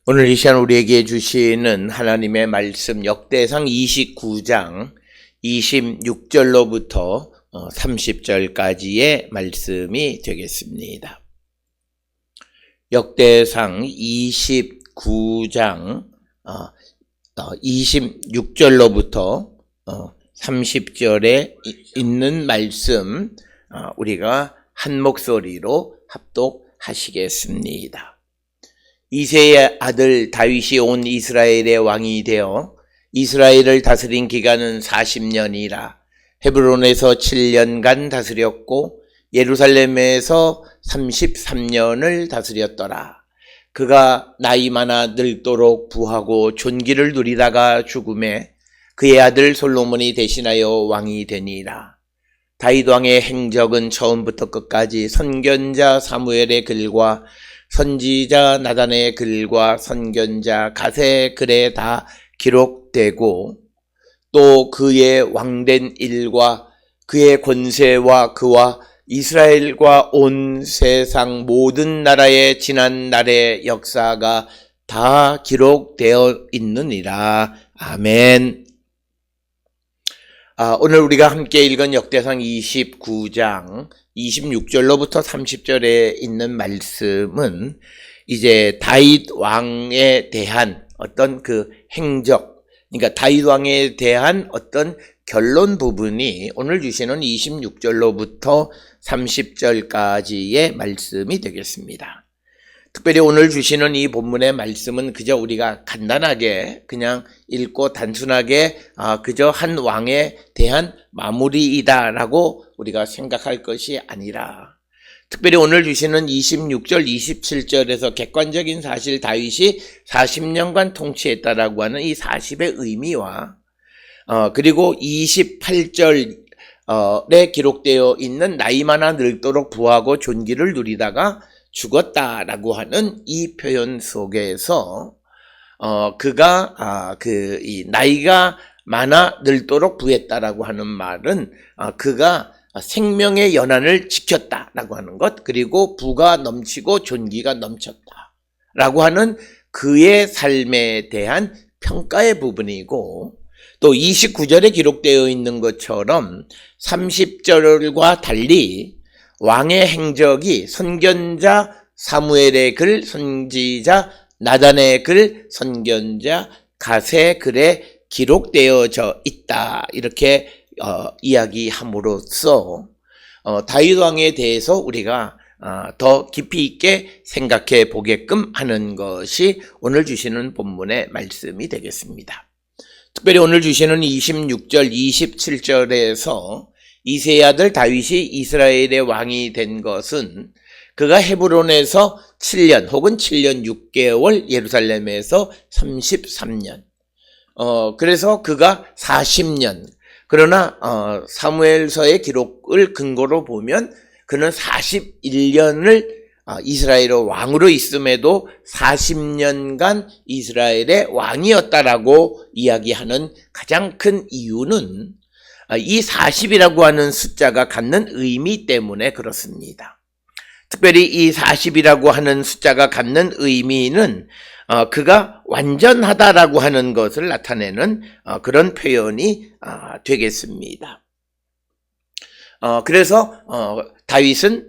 오늘 이 시간 우리에게 주시는 하나님의 말씀 역대상 29장 26절로부터 30절까지의 말씀이 되겠습니다. 역대상 29장 26절로부터 30절에 있는 말씀 우리가 한 목소리로 합독하시겠습니다. 이새의 아들 다윗이 온 이스라엘의 왕이 되어 이스라엘을 다스린 기간은 40년이라 헤브론에서 7년간 다스렸고 예루살렘에서 33년을 다스렸더라. 그가 나이 많아 늙도록 부하고 존귀를 누리다가 죽음에 그의 아들 솔로몬이 대신하여 왕이 되니라. 다윗 왕의 행적은 처음부터 끝까지 선견자 사무엘의 글과 선지자 나단의 글과 선견자 갓의 글에 다 기록되고 또 그의 왕된 일과 그의 권세와 그와 이스라엘과 온 세상 모든 나라의 지난 날의 역사가 다 기록되어 있느니라. 아멘. 오늘 우리가 함께 읽은 역대상 29장 26절로부터 30절에 있는 말씀은 이제 다윗 왕에 대한 어떤 그 행적, 그러니까 다윗 왕에 대한 어떤 결론 부분이 오늘 주시는 26절로부터 30절까지의 말씀이 되겠습니다. 특별히 오늘 주시는 이 본문의 말씀은 그저 우리가 간단하게 그냥 읽고 단순하게 그저 한 왕에 대한 마무리이다라고 우리가 생각할 것이 아니라 특별히 오늘 주시는 26절, 27절에서 객관적인 사실 다윗이 40년간 통치했다라고 하는 이 40의 의미와 그리고 28절에 기록되어 있는 나이 많아 늙도록 부하고 존귀를 누리다가 죽었다라고 하는 이 표현 속에서 그가 이 나이가 많아 늙도록 부했다라고 하는 말은 그가 생명의 연한을 지켰다라고 하는 것, 그리고 부가 넘치고 존귀가 넘쳤다라고 하는 그의 삶에 대한 평가의 부분이고, 또 29절에 기록되어 있는 것처럼 30절과 달리 왕의 행적이 선견자 사무엘의 글, 선지자 나단의 글, 선견자 갓의 글에 기록되어져 있다. 이렇게 이야기함으로써 다윗 왕에 대해서 우리가 더 깊이 있게 생각해 보게끔 하는 것이 오늘 주시는 본문의 말씀이 되겠습니다. 특별히 오늘 주시는 26절, 27절에서 이새의 아들 다윗이 이스라엘의 왕이 된 것은 그가 헤브론에서 7년 혹은 7년 6개월, 예루살렘에서 33년. 그래서 그가 40년. 그러나 사무엘서의 기록을 근거로 보면 그는 41년을 이스라엘의 왕으로 있음에도 40년간 이스라엘의 왕이었다라고 이야기하는 가장 큰 이유는 이 40이라고 하는 숫자가 갖는 의미 때문에 그렇습니다. 특별히 이 40이라고 하는 숫자가 갖는 의미는 그가 완전하다라고 하는 것을 나타내는 그런 표현이 되겠습니다. 그래서 다윗은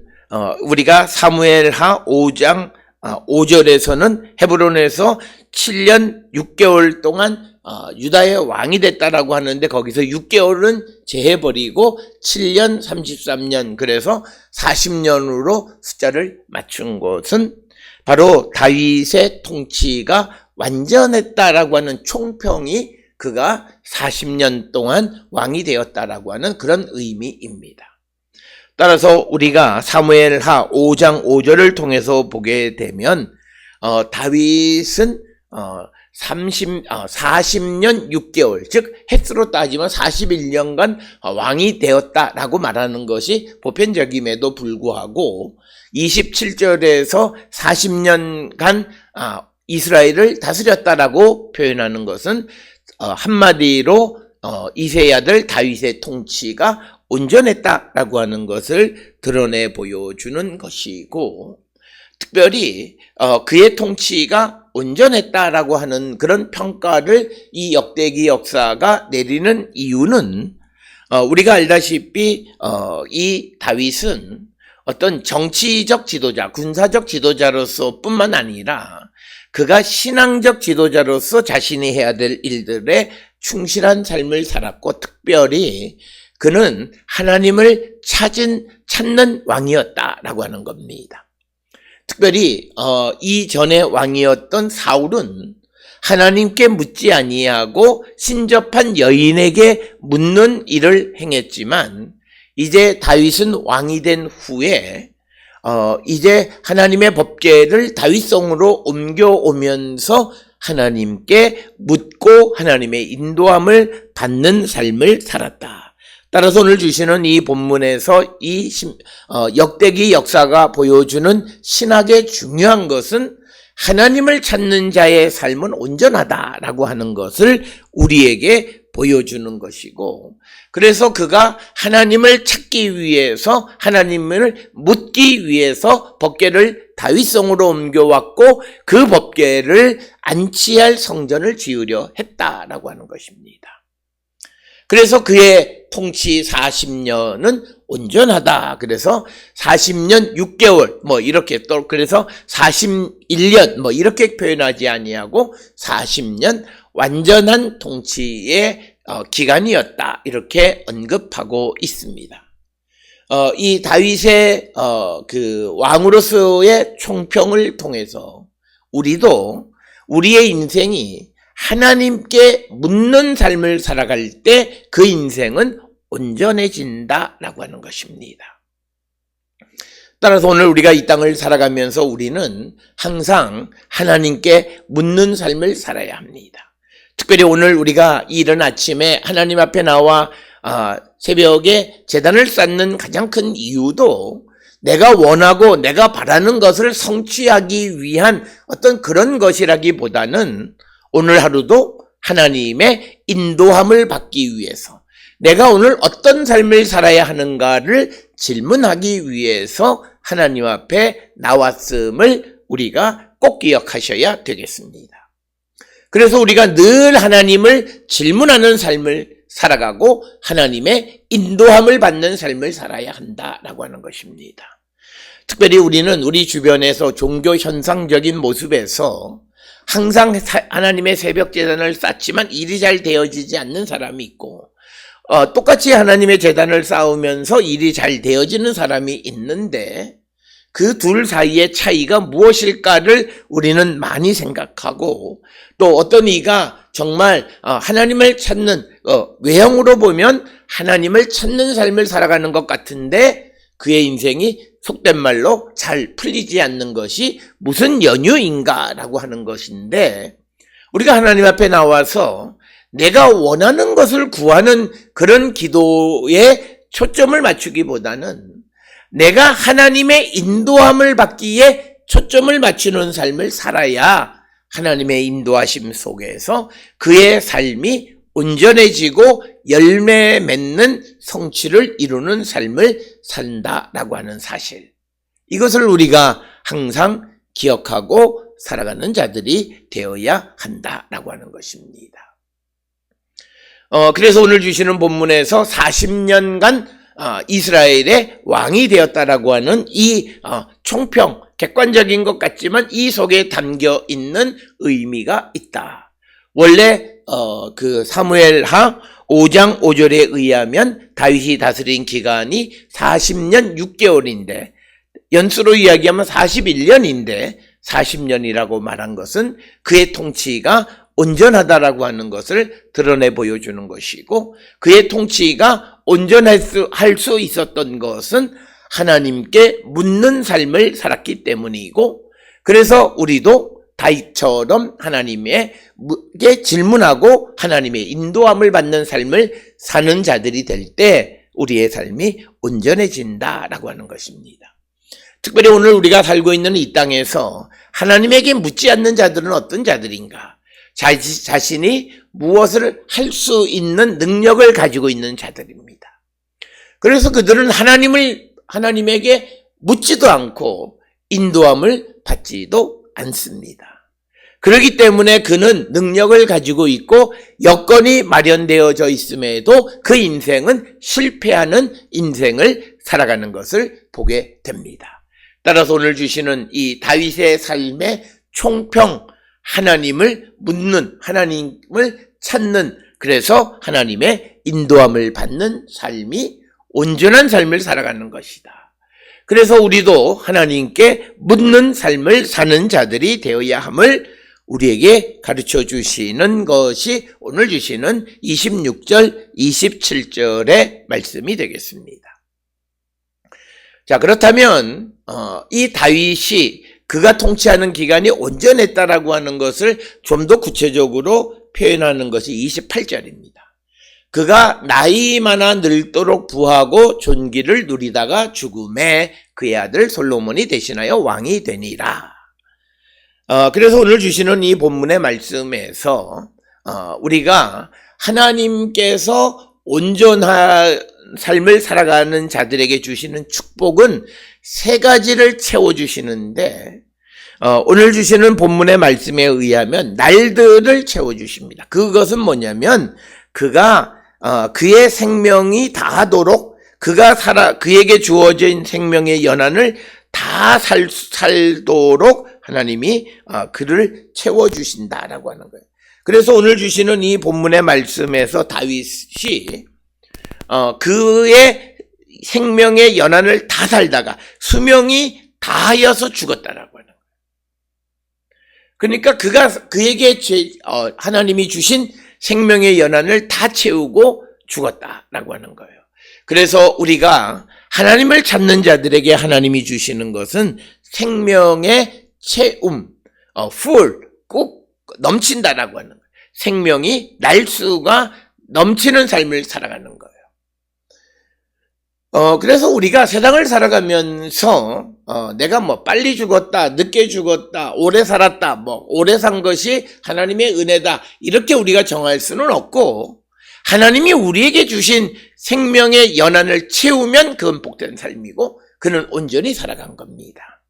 우리가 사무엘하 5장 5절에서는 헤브론에서 7년 6개월 동안 유다의 왕이 됐다라고 하는데 거기서 6개월은 제해버리고 7년 33년, 그래서 40년으로 숫자를 맞춘 것은 바로 다윗의 통치가 완전했다라고 하는 총평이 그가 40년 동안 왕이 되었다라고 하는 그런 의미입니다. 따라서 우리가 사무엘하 5장 5절을 통해서 보게 되면 다윗은 40년 6개월, 즉 횟수로 따지면 41년간 왕이 되었다라고 말하는 것이 보편적임에도 불구하고 27절에서 40년간 이스라엘을 다스렸다라고 표현하는 것은 한마디로 이새의 아들 다윗의 통치가 온전했다라고 하는 것을 드러내 보여주는 것이고, 특별히 그의 통치가 온전했다라고 하는 그런 평가를 이 역대기 역사가 내리는 이유는 우리가 알다시피 이 다윗은 어떤 정치적 지도자, 군사적 지도자로서 뿐만 아니라 그가 신앙적 지도자로서 자신이 해야 될 일들에 충실한 삶을 살았고, 특별히 그는 하나님을 찾는 왕이었다라고 하는 겁니다. 특별히 이전의 왕이었던 사울은 하나님께 묻지 아니하고 신접한 여인에게 묻는 일을 행했지만, 이제 다윗은 왕이 된 후에 이제 하나님의 법궤를 다윗성으로 옮겨오면서 하나님께 묻고 하나님의 인도함을 받는 삶을 살았다. 따라서 오늘 주시는 이 본문에서 이 역대기 역사가 보여주는 신학의 중요한 것은 하나님을 찾는 자의 삶은 온전하다라고 하는 것을 우리에게 보여주는 것이고, 그래서 그가 하나님을 찾기 위해서, 하나님을 묻기 위해서 법궤를 다윗성으로 옮겨왔고, 그 법궤를 안치할 성전을 지으려 했다라고 하는 것입니다. 그래서 그의 통치 40년은 온전하다. 그래서 40년 6개월 이렇게, 또 그래서 41년 이렇게 표현하지 아니하고 40년 완전한 통치의 기간이었다, 이렇게 언급하고 있습니다. 이 다윗의 그 왕으로서의 총평을 통해서 우리도 우리의 인생이 하나님께 묻는 삶을 살아갈 때 그 인생은 온전해진다라고 하는 것입니다. 따라서 오늘 우리가 이 땅을 살아가면서 우리는 항상 하나님께 묻는 삶을 살아야 합니다. 특별히 오늘 우리가 이른 아침에 하나님 앞에 나와 새벽에 제단을 쌓는 가장 큰 이유도 내가 원하고 내가 바라는 것을 성취하기 위한 어떤 그런 것이라기보다는 오늘 하루도 하나님의 인도함을 받기 위해서, 내가 오늘 어떤 삶을 살아야 하는가를 질문하기 위해서 하나님 앞에 나왔음을 우리가 꼭 기억하셔야 되겠습니다. 그래서 우리가 늘 하나님을 질문하는 삶을 살아가고 하나님의 인도함을 받는 삶을 살아야 한다라고 하는 것입니다. 특별히 우리는 우리 주변에서 종교 현상적인 모습에서 항상 하나님의 새벽 제단을 쌓지만 일이 잘 되어지지 않는 사람이 있고, 똑같이 하나님의 제단을 쌓으면서 일이 잘 되어지는 사람이 있는데, 그 둘 사이의 차이가 무엇일까를 우리는 많이 생각하고, 또 어떤 이가 정말 하나님을 찾는, 외형으로 보면 하나님을 찾는 삶을 살아가는 것 같은데 그의 인생이 속된 말로 잘 풀리지 않는 것이 무슨 연유인가라고 하는 것인데, 우리가 하나님 앞에 나와서 내가 원하는 것을 구하는 그런 기도에 초점을 맞추기보다는 내가 하나님의 인도함을 받기에 초점을 맞추는 삶을 살아야 하나님의 인도하심 속에서 그의 삶이 온전해지고 열매 맺는 성취를 이루는 삶을 산다라고 하는 사실, 이것을 우리가 항상 기억하고 살아가는 자들이 되어야 한다라고 하는 것입니다. 그래서 오늘 주시는 본문에서 40년간 이스라엘의 왕이 되었다라고 하는 이 총평, 객관적인 것 같지만 이 속에 담겨 있는 의미가 있다. 원래 그 사무엘하 5장 5절에 의하면 다윗이 다스린 기간이 40년 6개월인데 연수로 이야기하면 41년인데 40년이라고 말한 것은 그의 통치가 온전하다라고 하는 것을 드러내 보여주는 것이고, 그의 통치가 온전할 수 있었던 것은 하나님께 묻는 삶을 살았기 때문이고, 그래서 우리도 다윗처럼 하나님에게 질문하고 하나님의 인도함을 받는 삶을 사는 자들이 될 때 우리의 삶이 온전해진다라고 하는 것입니다. 특별히 오늘 우리가 살고 있는 이 땅에서 하나님에게 묻지 않는 자들은 어떤 자들인가? 자신이 무엇을 할 수 있는 능력을 가지고 있는 자들입니다. 그래서 그들은 하나님에게 묻지도 않고 인도함을 받지도 않습니다. 그렇기 때문에 그는 능력을 가지고 있고 여건이 마련되어져 있음에도 그 인생은 실패하는 인생을 살아가는 것을 보게 됩니다. 따라서 오늘 주시는 이 다윗의 삶의 총평, 하나님을 묻는, 하나님을 찾는, 그래서 하나님의 인도함을 받는 삶이 온전한 삶을 살아가는 것이다. 그래서 우리도 하나님께 묻는 삶을 사는 자들이 되어야 함을 우리에게 가르쳐 주시는 것이 오늘 주시는 26절, 27절의 말씀이 되겠습니다. 자, 그렇다면 이 다윗이 그가 통치하는 기간이 온전했다라고 하는 것을 좀 더 구체적으로 표현하는 것이 28절입니다. 그가 나이 많아 늙도록 부하고 존귀를 누리다가 죽음에 그의 아들 솔로몬이 대신하여 왕이 되니라. 그래서 오늘 주시는 이 본문의 말씀에서 우리가 하나님께서 온전한 삶을 살아가는 자들에게 주시는 축복은 세 가지를 채워주시는데 오늘 주시는 본문의 말씀에 의하면 날들을 채워주십니다. 그것은 뭐냐면 그가 그의 생명이 다하도록 그에게 주어진 생명의 연한을 다 살도록 하나님이 그를 채워주신다라고 하는 거예요. 그래서 오늘 주시는 이 본문의 말씀에서 다윗이 그의 생명의 연한을 다 살다가 수명이 다하여서 죽었다라고 하는 거예요. 그러니까 그에게 하나님이 주신 생명의 연한을 다 채우고 죽었다라고 하는 거예요. 그래서 우리가 하나님을 찾는 자들에게 하나님이 주시는 것은 생명의 채움, full, 꼭 넘친다라고 하는 거예요. 생명이 날수가 넘치는 삶을 살아가는 거예요. 그래서 우리가 세상을 살아가면서 내가 빨리 죽었다, 늦게 죽었다, 오래 살았다, 오래 산 것이 하나님의 은혜다, 이렇게 우리가 정할 수는 없고, 하나님이 우리에게 주신 생명의 연한을 채우면 그건 복된 삶이고 그는 온전히 살아간 겁니다.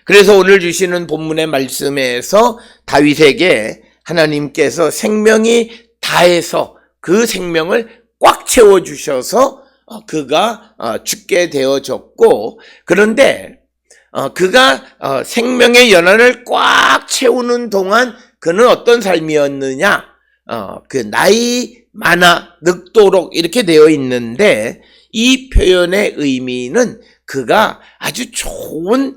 그래서 오늘 주시는 본문의 말씀에서 다윗에게 하나님께서 생명이 다해서 그 생명을 꽉 채워주셔서 그가 죽게 되어졌고, 그런데 그가 생명의 연한을 꽉 채우는 동안 그는 어떤 삶이었느냐, 그 나이 많아 늙도록 이렇게 되어 있는데 이 표현의 의미는 그가 아주 좋은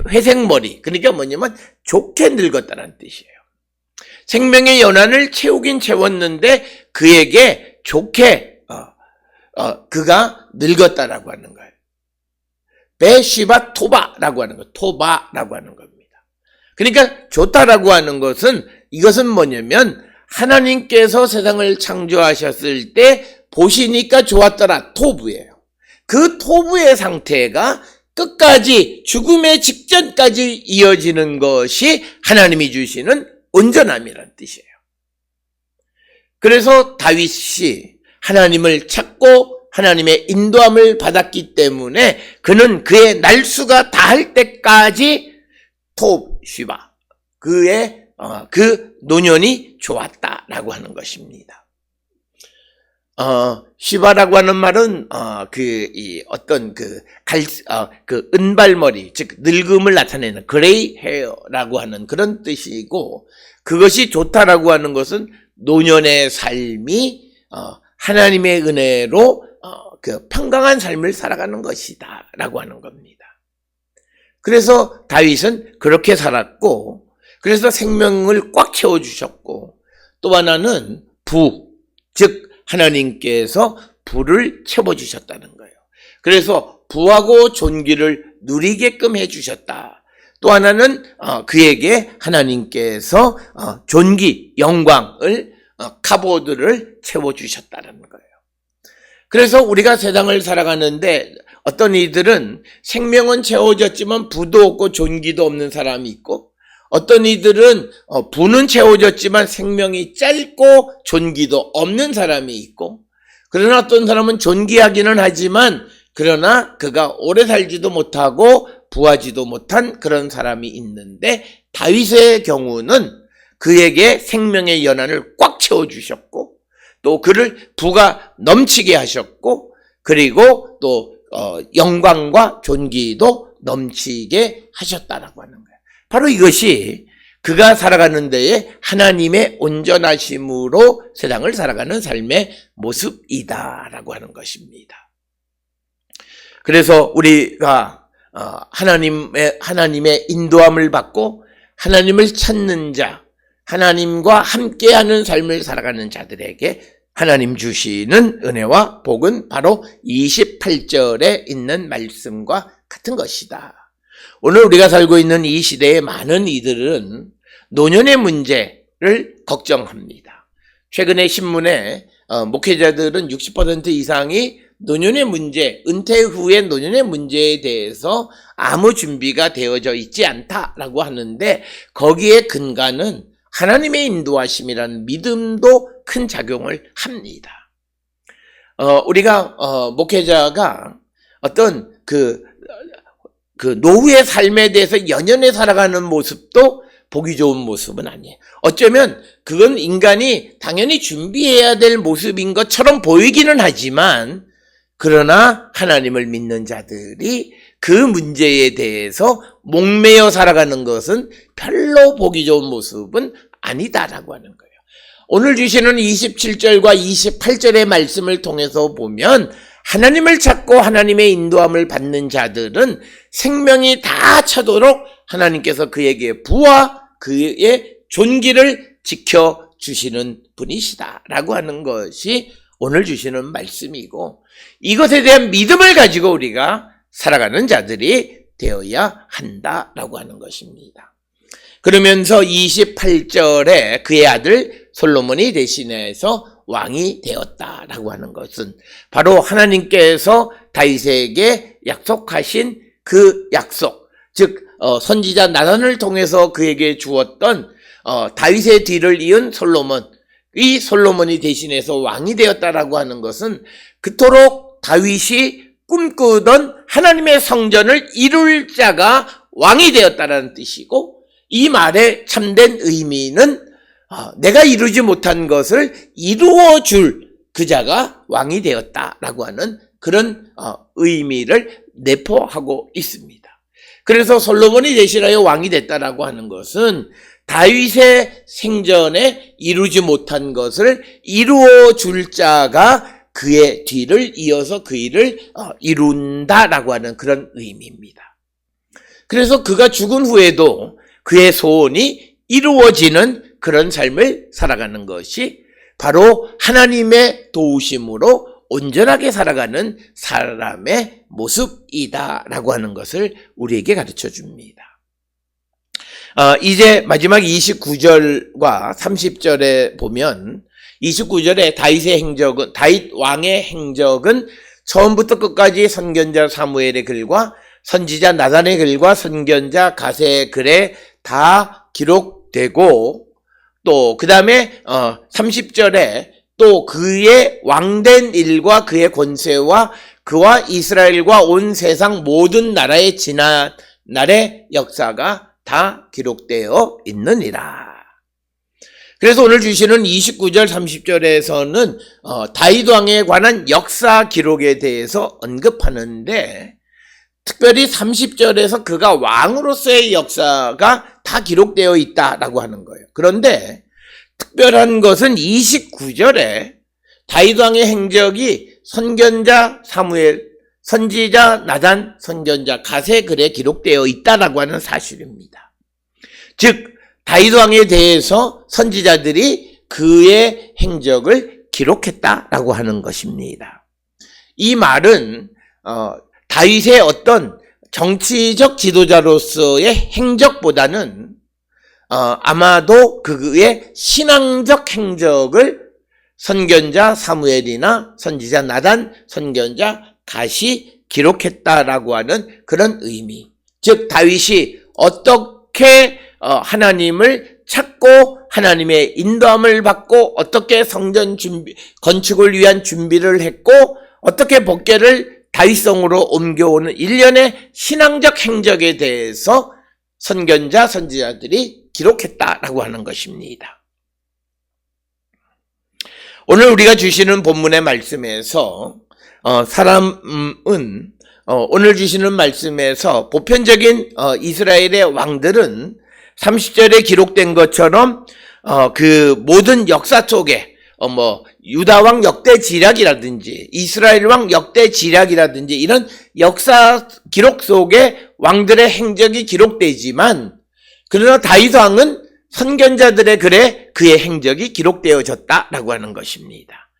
회색머리, 그러니까 뭐냐면 좋게 늙었다는 뜻이에요. 생명의 연한을 채우긴 채웠는데 그에게 좋게 그가 늙었다라고 하는 거예요. 베시바 토바라고 하는 거, 토바라고 하는 겁니다. 그러니까 좋다라고 하는 것은 이것은 뭐냐면 하나님께서 세상을 창조하셨을 때 보시니까 좋았더라, 토부예요. 그 토부의 상태가 끝까지 죽음의 직전까지 이어지는 것이 하나님이 주시는 온전함이라는 뜻이에요. 그래서 다윗이 하나님을 찾고 하나님의 인도함을 받았기 때문에 그는 그의 날수가 다할 때까지 톱시바, 그의 그 노년이 좋았다라고 하는 것입니다. 시바라고 하는 말은 은발머리, 즉 늙음을 나타내는 그레이 헤어라고 하는 그런 뜻이고, 그것이 좋다라고 하는 것은 노년의 삶이 하나님의 은혜로 그 평강한 삶을 살아가는 것이다라고 하는 겁니다. 그래서 다윗은 그렇게 살았고, 그래서 생명을 꽉 채워주셨고, 또 하나는 즉 하나님께서 부를 채워주셨다는 거예요. 그래서 부하고 존귀를 누리게끔 해주셨다. 또 하나는 그에게 하나님께서 존귀, 영광을, 카보드를 채워주셨다는 거예요. 그래서 우리가 세상을 살아가는데 어떤 이들은 생명은 채워졌지만 부도 없고 존귀도 없는 사람이 있고, 어떤 이들은 부는 채워졌지만 생명이 짧고 존귀도 없는 사람이 있고, 그러나 어떤 사람은 존귀하기는 하지만 그러나 그가 오래 살지도 못하고 부하지도 못한 그런 사람이 있는데, 다윗의 경우는 그에게 생명의 연한을 꽉 채워주셨고, 또 그를 부가 넘치게 하셨고, 그리고 또 영광과 존귀도 넘치게 하셨다라고 하는 거예요. 바로 이것이 그가 살아가는 데에 하나님의 온전하심으로 세상을 살아가는 삶의 모습이다라고 하는 것입니다. 그래서 우리가 하나님의 인도함을 받고 하나님을 찾는 자, 하나님과 함께하는 삶을 살아가는 자들에게 하나님 주시는 은혜와 복은 바로 28절에 있는 말씀과 같은 것이다. 오늘 우리가 살고 있는 이 시대의 많은 이들은 노년의 문제를 걱정합니다. 최근에 신문에 목회자들은 60% 이상이 노년의 문제, 은퇴 후의 노년의 문제에 대해서 아무 준비가 되어져 있지 않다라고 하는데, 거기에 근간은 하나님의 인도하심이라는 믿음도 큰 작용을 합니다. 우리가 목회자가 어떤 그 노후의 삶에 대해서 연연해 살아가는 모습도 보기 좋은 모습은 아니에요. 어쩌면 그건 인간이 당연히 준비해야 될 모습인 것처럼 보이기는 하지만, 그러나 하나님을 믿는 자들이 그 문제에 대해서 목매어 살아가는 것은 별로 보기 좋은 모습은 아니다라고 하는 거예요. 오늘 주시는 27절과 28절의 말씀을 통해서 보면, 하나님을 찾고 하나님의 인도함을 받는 자들은 생명이 다 차도록 하나님께서 그에게 부와 그의 존귀를 지켜주시는 분이시다라고 하는 것이 오늘 주시는 말씀이고, 이것에 대한 믿음을 가지고 우리가 살아가는 자들이 되어야 한다라고 하는 것입니다. 그러면서 28절에 그의 아들 솔로몬이 대신해서 왕이 되었다라고 하는 것은 바로 하나님께서 다윗에게 약속하신 그 약속, 즉 선지자 나단을 통해서 그에게 주었던 다윗의 뒤를 이은 솔로몬, 이 솔로몬이 대신해서 왕이 되었다라고 하는 것은 그토록 다윗이 꿈꾸던 하나님의 성전을 이룰 자가 왕이 되었다라는 뜻이고, 이 말의 참된 의미는 내가 이루지 못한 것을 이루어 줄 그 자가 왕이 되었다라고 하는 그런 의미를 내포하고 있습니다. 그래서 솔로몬이 대신하여 왕이 됐다라고 하는 것은 다윗의 생전에 이루지 못한 것을 이루어 줄 자가 그의 뒤를 이어서 그 일을 이룬다라고 하는 그런 의미입니다. 그래서 그가 죽은 후에도 그의 소원이 이루어지는 그런 삶을 살아가는 것이 바로 하나님의 도우심으로 온전하게 살아가는 사람의 모습이다라고 하는 것을 우리에게 가르쳐 줍니다. 이제 마지막 29절과 30절에 보면, 29절에 다윗 왕의 행적은 처음부터 끝까지 선견자 사무엘의 글과 선지자 나단의 글과 선견자 갓의 글에 다 기록되고, 또 그 다음에 30절에 또 그의 왕된 일과 그의 권세와 그와 이스라엘과 온 세상 모든 나라의 지난 날의 역사가 다 기록되어 있느니라. 그래서 오늘 주시는 29절 30절에서는 다윗 왕에 관한 역사 기록에 대해서 언급하는데, 특별히 30절에서 그가 왕으로서의 역사가 다 기록되어 있다라고 하는 거예요. 그런데 특별한 것은 29절에 다윗 왕의 행적이 선견자 사무엘, 선지자 나단, 선견자 갓의 글에 기록되어 있다라고 하는 사실입니다. 즉 다윗 왕에 대해서 선지자들이 그의 행적을 기록했다라고 하는 것입니다. 이 말은 다윗의 어떤 정치적 지도자로서의 행적보다는 아마도 그의 신앙적 행적을 선견자 사무엘이나 선지자 나단, 선견자 갓이 기록했다라고 하는 그런 의미. 즉 다윗이 어떻게 하나님을 찾고 하나님의 인도함을 받고 어떻게 성전 건축을 위한 준비를 했고 어떻게 법궤를 다윗성으로 옮겨오는 일련의 신앙적 행적에 대해서 선견자, 선지자들이 기록했다라고 하는 것입니다. 오늘 우리가 주시는 본문의 말씀에서 오늘 주시는 말씀에서 보편적인 이스라엘의 왕들은 30절에 기록된 것처럼 그 모든 역사 속에 유다 왕 역대 지략이라든지 이스라엘 왕 역대 지략이라든지 이런 역사 기록 속에 왕들의 행적이 기록되지만, 그러나 다윗 왕은 선견자들의 글에 그의 행적이 기록되어졌다라고 하는 것입니다.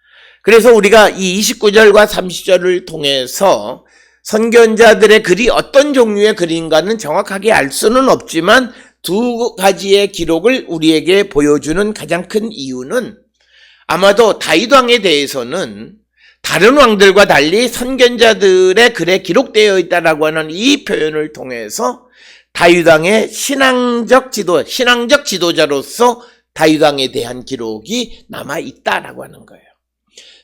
그래서 우리가 이 29절과 30절을 통해서 선견자들의 글이 어떤 종류의 글인가는 정확하게 알 수는 없지만 두 가지의 기록을 우리에게 보여주는 가장 큰 이유는 아마도 다윗 왕에 대해서는 다른 왕들과 달리 선견자들의 글에 기록되어 있다라고 하는 이 표현을 통해서 다윗 왕의 신앙적 지도자로서 다윗 왕에 대한 기록이 남아 있다라고 하는 거예요.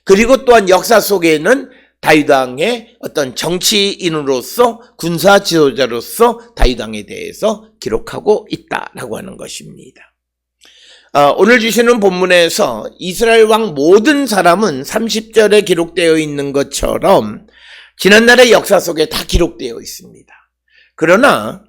그리고 또한 역사 속에는 다윗 왕의 어떤 정치인으로서 군사 지도자로서 다윗 왕에 대해서 기록하고 있다라고 하는 것입니다. 오늘 주시는 본문에서 이스라엘 왕 모든 사람은 30절에 기록되어 있는 것처럼 지난날의 역사 속에 다 기록되어 있습니다. 그러나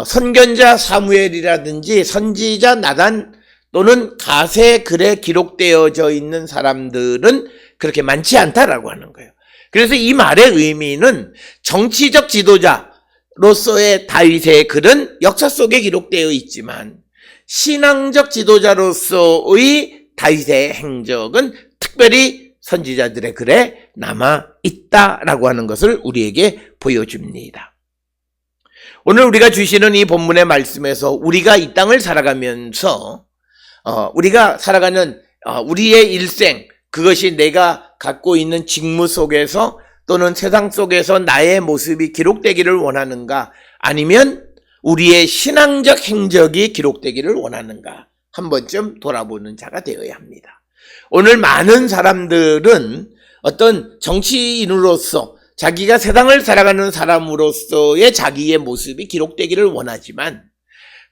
선견자 사무엘이라든지 선지자 나단 또는 가세 글에 기록되어져 있는 사람들은 그렇게 많지 않다라고 하는 거예요. 그래서 이 말의 의미는 정치적 지도자로서의 다윗의 글은 역사 속에 기록되어 있지만 신앙적 지도자로서의 다윗의 행적은 특별히 선지자들의 글에 남아 있다라고 하는 것을 우리에게 보여줍니다. 오늘 우리가 주시는 이 본문의 말씀에서 우리가 이 땅을 살아가면서 우리가 살아가는 우리의 일생, 그것이 내가 갖고 있는 직무 속에서 또는 세상 속에서 나의 모습이 기록되기를 원하는가, 아니면 우리의 신앙적 행적이 기록되기를 원하는가 한 번쯤 돌아보는 자가 되어야 합니다. 오늘 많은 사람들은 어떤 정치인으로서 자기가 세상을 살아가는 사람으로서의 자기의 모습이 기록되기를 원하지만,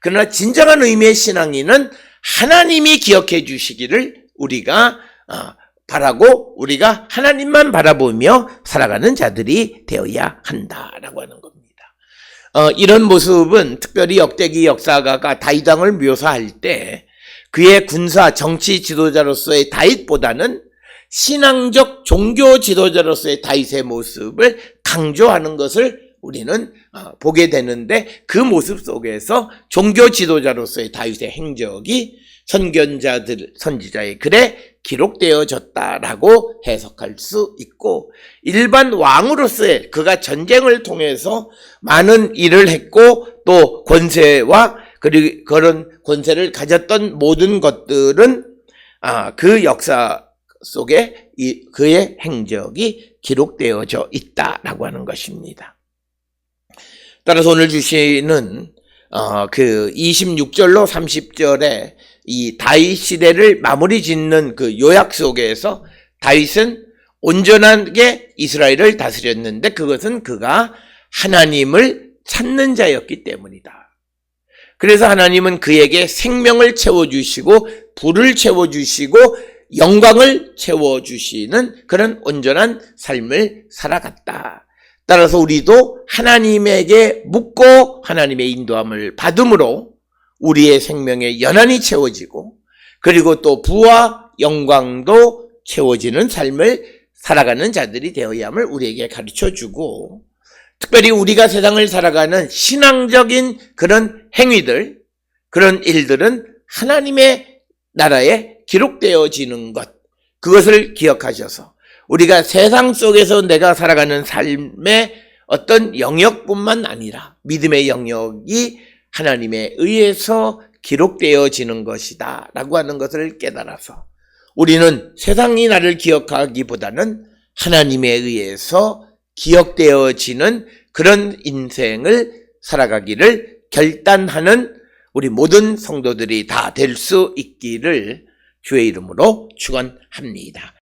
그러나 진정한 의미의 신앙인은 하나님이 기억해 주시기를 우리가 바라고 우리가 하나님만 바라보며 살아가는 자들이 되어야 한다라고 하는 겁니다. 이런 모습은 특별히 역대기 역사가가 다윗 왕을 묘사할 때 그의 군사 정치 지도자로서의 다윗보다는 신앙적 종교 지도자로서의 다윗의 모습을 강조하는 것을 우리는 보게 되는데, 그 모습 속에서 종교 지도자로서의 다윗의 행적이 선지자의 글에 기록되어졌다라고 해석할 수 있고, 일반 왕으로서의 그가 전쟁을 통해서 많은 일을 했고 또 권세와 그리고 그런 권세를 가졌던 모든 것들은 그 역사 속에 그의 행적이 기록되어져 있다라고 하는 것입니다. 따라서 오늘 주시는 그 26절로 30절에 이 다윗 시대를 마무리 짓는 그 요약 속에서 다윗은 온전하게 이스라엘을 다스렸는데 그것은 그가 하나님을 찾는 자였기 때문이다. 그래서 하나님은 그에게 생명을 채워주시고 불을 채워주시고 영광을 채워주시는 그런 온전한 삶을 살아갔다. 따라서 우리도 하나님에게 묻고 하나님의 인도함을 받음으로 우리의 생명에 연한이 채워지고, 그리고 또 부와 영광도 채워지는 삶을 살아가는 자들이 되어야 함을 우리에게 가르쳐주고, 특별히 우리가 세상을 살아가는 신앙적인 그런 행위들, 그런 일들은 하나님의 나라에 기록되어지는 것, 그것을 기억하셔서 우리가 세상 속에서 내가 살아가는 삶의 어떤 영역뿐만 아니라 믿음의 영역이 하나님에 의해서 기록되어지는 것이다 라고 하는 것을 깨달아서 우리는 세상이 나를 기억하기보다는 하나님에 의해서 기억되어지는 그런 인생을 살아가기를 결단하는 우리 모든 성도들이 다 될 수 있기를 주의 이름으로 축원합니다.